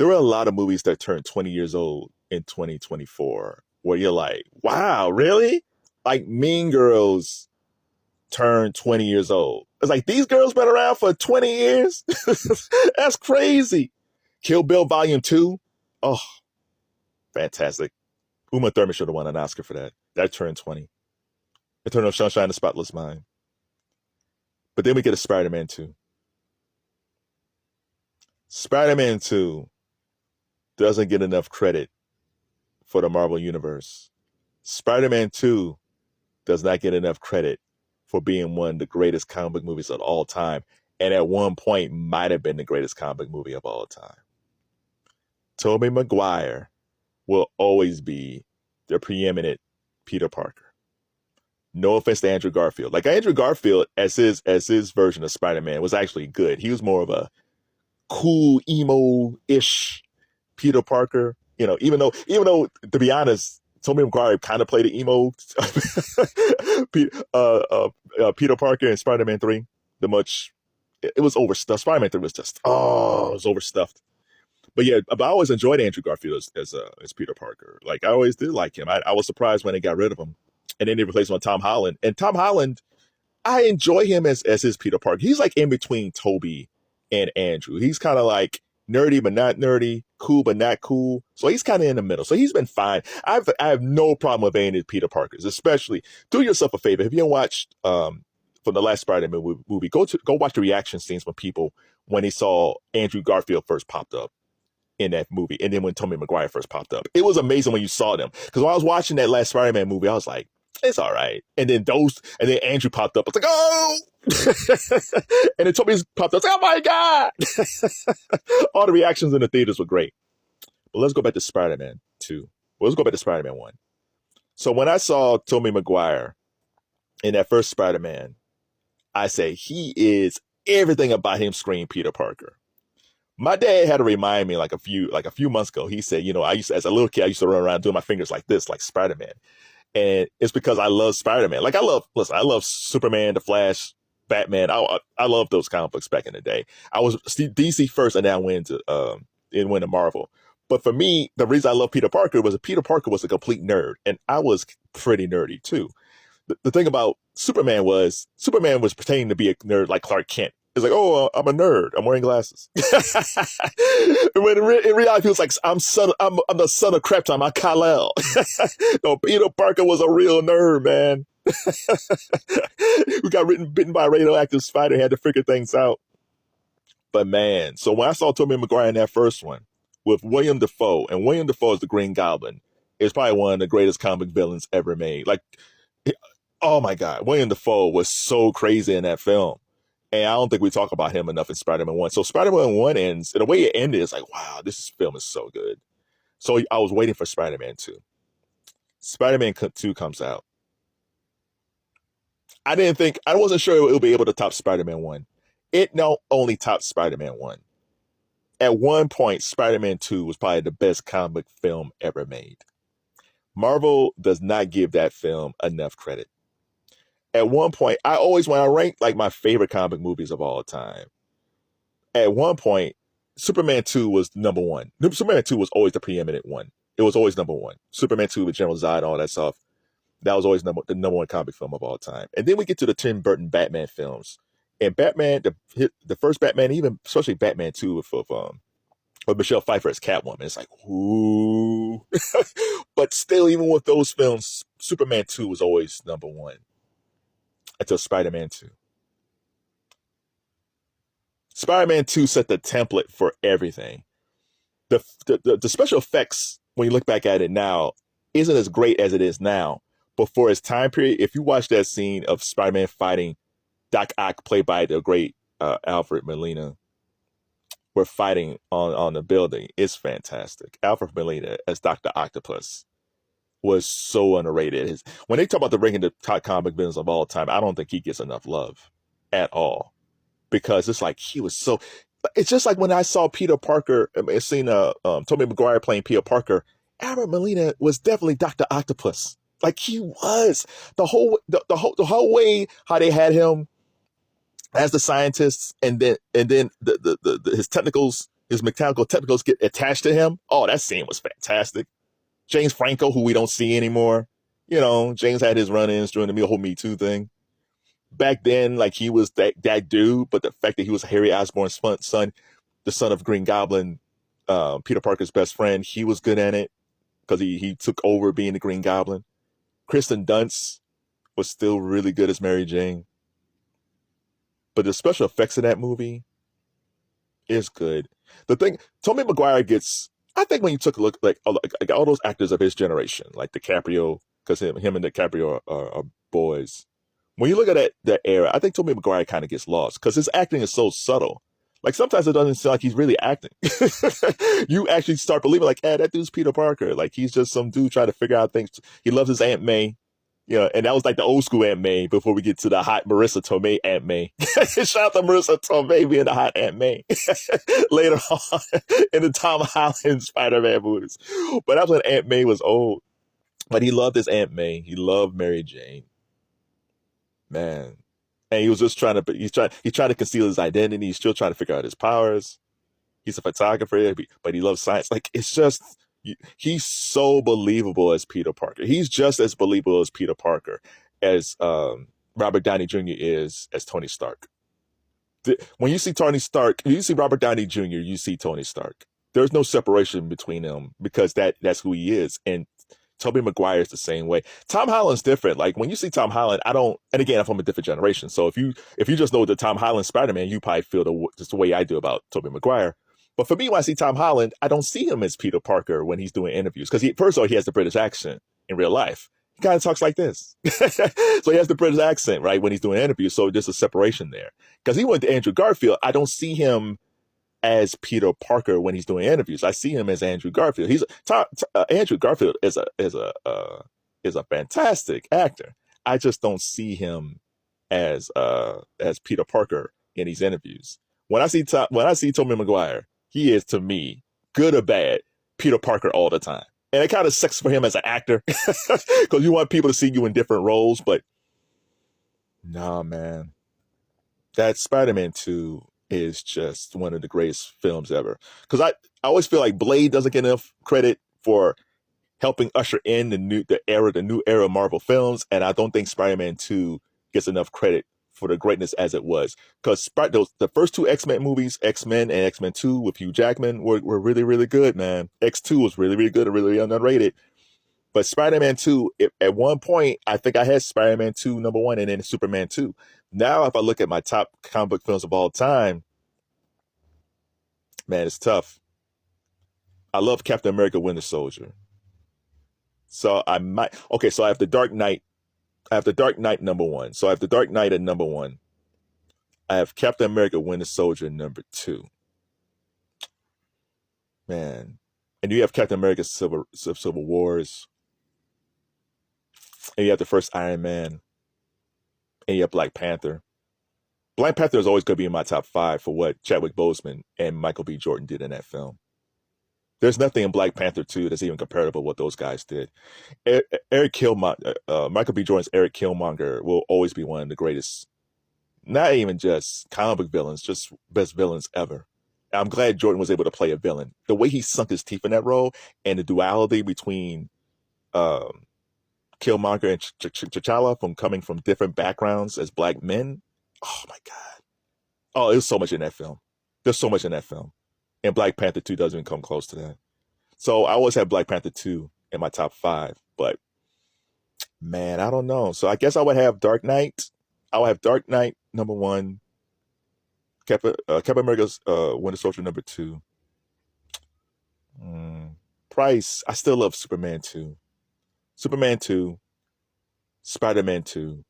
there are a lot of movies that turn 20 years old in 2024 where you're like, wow, really? Like Mean Girls turned 20 years old. It's like, these girls been around for 20 years? That's crazy. Kill Bill Volume 2. Oh, fantastic. Uma Thurman should have won an Oscar for that. That turned 20. Eternal Sunshine of the Spotless Mind. But then we get a Spider-Man 2. Spider-Man 2 doesn't get enough credit for the Marvel Universe. Spider-Man 2 does not get enough credit for being one of the greatest comic book movies of all time, and at one point might have been the greatest comic book movie of all time. Tobey Maguire will always be the preeminent Peter Parker. No offense to Andrew Garfield. Like, Andrew Garfield, as his version of Spider-Man, was actually good. He was more of a cool, emo-ish Peter Parker. You know, even though, to be honest, Tobey Maguire kind of played an emo Peter Parker in Spider-Man 3. It was overstuffed. Spider-Man 3 was just, it was overstuffed. But yeah, I always enjoyed Andrew Garfield as Peter Parker. Like, I always did like him. I was surprised when they got rid of him. And then they replaced him with Tom Holland. And Tom Holland, I enjoy him as his Peter Parker. He's like in between Toby and Andrew. He's kind of like nerdy but not nerdy, cool but not cool. So he's kind of in the middle. So he's been fine. I have no problem with any Peter Parkers, especially. Do yourself a favor. If you haven't watched from the last Spider-Man movie, go watch the reaction scenes from people when they saw Andrew Garfield first popped up in that movie. And then when Tobey Maguire first popped up. It was amazing when you saw them. Because when I was watching that last Spider-Man movie, I was like, it's all right. And then Andrew popped up. I was like, oh! And then Toby popped up. I was like, oh my God! All the reactions in the theaters were great. But let's go back to Spider-Man 2. Well, let's go back to Spider-Man 1. So when I saw Tobey Maguire in that first Spider-Man, I say, he is everything about him screamed Peter Parker. My dad had to remind me like a few months ago. He said, as a little kid, I used to run around doing my fingers like this, like Spider-Man. And it's because I love Spider-Man. Like, I love Superman, The Flash, Batman. I love those comic books back in the day. I was DC first, and then I went into Marvel. But for me, the reason I love Peter Parker was that Peter Parker was a complete nerd, and I was pretty nerdy too. The thing about Superman was pretending to be a nerd like Clark Kent. It's like, oh, I'm a nerd. I'm wearing glasses. When in reality, he was like, I'm the son of Krypton. I'm Kal-El. No, Peter Parker was a real nerd, man. We got bitten by a radioactive spider. Had to figure things out. But man, so when I saw Tobey Maguire in that first one with William Dafoe, and William Dafoe is the Green Goblin, is probably one of the greatest comic villains ever made. Like, oh my God, William Dafoe was so crazy in that film. And I don't think we talk about him enough in Spider-Man 1. So Spider-Man 1 ends, and the way it ended is like, wow, this film is so good. So I was waiting for Spider-Man 2. Spider-Man 2 comes out. I wasn't sure it would be able to top Spider-Man 1. It not only topped Spider-Man 1. At one point, Spider-Man 2 was probably the best comic film ever made. Marvel does not give that film enough credit. At one point, when I rank like my favorite comic movies of all time, at one point, Superman 2 was number one. Superman 2 was always the preeminent one. It was always number one. Superman 2 with General Zod and all that stuff. That was always the number one comic film of all time. And then we get to the Tim Burton Batman films. And Batman, the first Batman, even especially Batman 2 with Michelle Pfeiffer as Catwoman. It's like, ooh. But still, even with those films, Superman 2 was always number one. Until Spider-Man 2. Spider-Man 2 set the template for everything. The special effects, when you look back at it now, isn't as great as it is now. But for its time period, if you watch that scene of Spider-Man fighting Doc Ock, played by the great Alfred Molina, we're fighting on the building, it's fantastic. Alfred Molina as Dr. Octopus was so underrated. When they talk about the ranking the top comic villains of all time, I don't think he gets enough love at all, because it's like he was so. It's just like when I saw Peter Parker, seen Tobey Maguire playing Peter Parker. Alfred Molina was definitely Dr. Octopus. Like, he was the whole way how they had him as the scientist, and then his technicals his mechanical technicals get attached to him. Oh, that scene was fantastic. James Franco, who we don't see anymore. You know, James had his run-ins during the whole Me Too thing. Back then, like, he was that dude, but the fact that he was Harry Osborn's son, the son of Green Goblin, Peter Parker's best friend, he was good at it because he took over being the Green Goblin. Kirsten Dunst was still really good as Mary Jane. But the special effects in that movie is good. The thing, Tobey Maguire gets, I think when you took a look, like all those actors of his generation, like DiCaprio, because him and DiCaprio are boys. When you look at that era, I think Tobey Maguire kind of gets lost because his acting is so subtle. Like, sometimes it doesn't seem like he's really acting. You actually start believing, like, that dude's Peter Parker. Like, he's just some dude trying to figure out things. He loves his Aunt May. Yeah, and that was like the old school Aunt May before we get to the hot Marissa Tomei Aunt May. Shout out to Marissa Tomei being the hot Aunt May later on in the Tom Holland Spider-Man movies. But that was when Aunt May was old. But he loved his Aunt May. He loved Mary Jane. Man. And he was just trying to conceal his identity. He's still trying to figure out his powers. He's a photographer, but he loves science. Like, it's just, he's so believable as Peter Parker. He's just as believable as Peter Parker as Robert Downey Jr. is as Tony Stark. When you see Tony Stark, you see Robert Downey Jr., you see Tony Stark. There's no separation between them because that's who he is. And Tobey Maguire is the same way. Tom Holland's different. Like, when you see Tom Holland, and again, I'm from a different generation. So if you just know the Tom Holland Spider-Man, you probably feel just the way I do about Tobey Maguire. But for me, when I see Tom Holland, I don't see him as Peter Parker when he's doing interviews. Because first of all, he has the British accent in real life. He kind of talks like this. So he has the British accent, right, when he's doing interviews. So there's a separation there. Because he went to Andrew Garfield, I don't see him as Peter Parker when he's doing interviews. I see him as Andrew Garfield. Andrew Garfield is a fantastic actor. I just don't see him as Peter Parker in these interviews. When I see Tobey Maguire, he is, to me, good or bad, Peter Parker all the time. And it kind of sucks for him as an actor because you want people to see you in different roles. But nah, man, that Spider-Man 2 is just one of the greatest films ever. Because I always feel like Blade doesn't get enough credit for helping usher in the new era of Marvel films, and I don't think Spider-Man 2 gets enough credit for the greatness as it was. Because the first two X-Men movies, X-Men and X-Men 2 with Hugh Jackman, were really, really good, man. X2 was really, really good and really underrated. But Spider-Man 2, at one point, I think I had Spider-Man 2 number 1 and then Superman 2. Now, if I look at my top comic book films of all time, man, it's tough. I love Captain America Winter Soldier. So I have the Dark Knight. I have the Dark Knight number 1. So I have the Dark Knight at number 1. I have Captain America Winter Soldier number 2. Man. And you have Captain America Civil Wars. And you have the first Iron Man. And you have Black Panther. Black Panther is always going to be in my top 5 for what Chadwick Boseman and Michael B. Jordan did in that film. There's nothing in Black Panther 2 that's even comparable to what those guys did. Michael B. Jordan's Eric Killmonger will always be one of the greatest, not even just comic book villains, just best villains ever. And I'm glad Jordan was able to play a villain. The way he sunk his teeth in that role and the duality between Killmonger and T'Challa from coming from different backgrounds as black men. Oh, my God. Oh, there's so much in that film. There's so much in that film. And Black Panther 2 doesn't even come close to that. So I always have Black Panther 2 in my top 5. But, man, I don't know. So I guess I would have Dark Knight. I would have Dark Knight number 1. Captain America's Winter Soldier number 2. Price, I still love Superman 2. Superman 2, Spider-Man 2,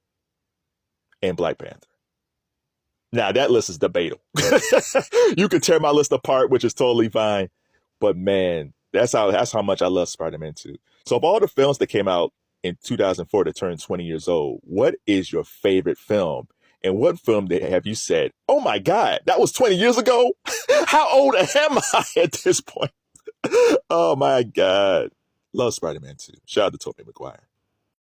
and Black Panther. Now, that list is debatable. You could tear my list apart, which is totally fine. But, man, that's how much I love Spider-Man 2. So, of all the films that came out in 2004 that turned 20 years old, what is your favorite film? And what film have you said, oh, my God, that was 20 years ago? How old am I at this point? Oh, my God. Love Spider-Man 2. Shout out to Tobey Maguire.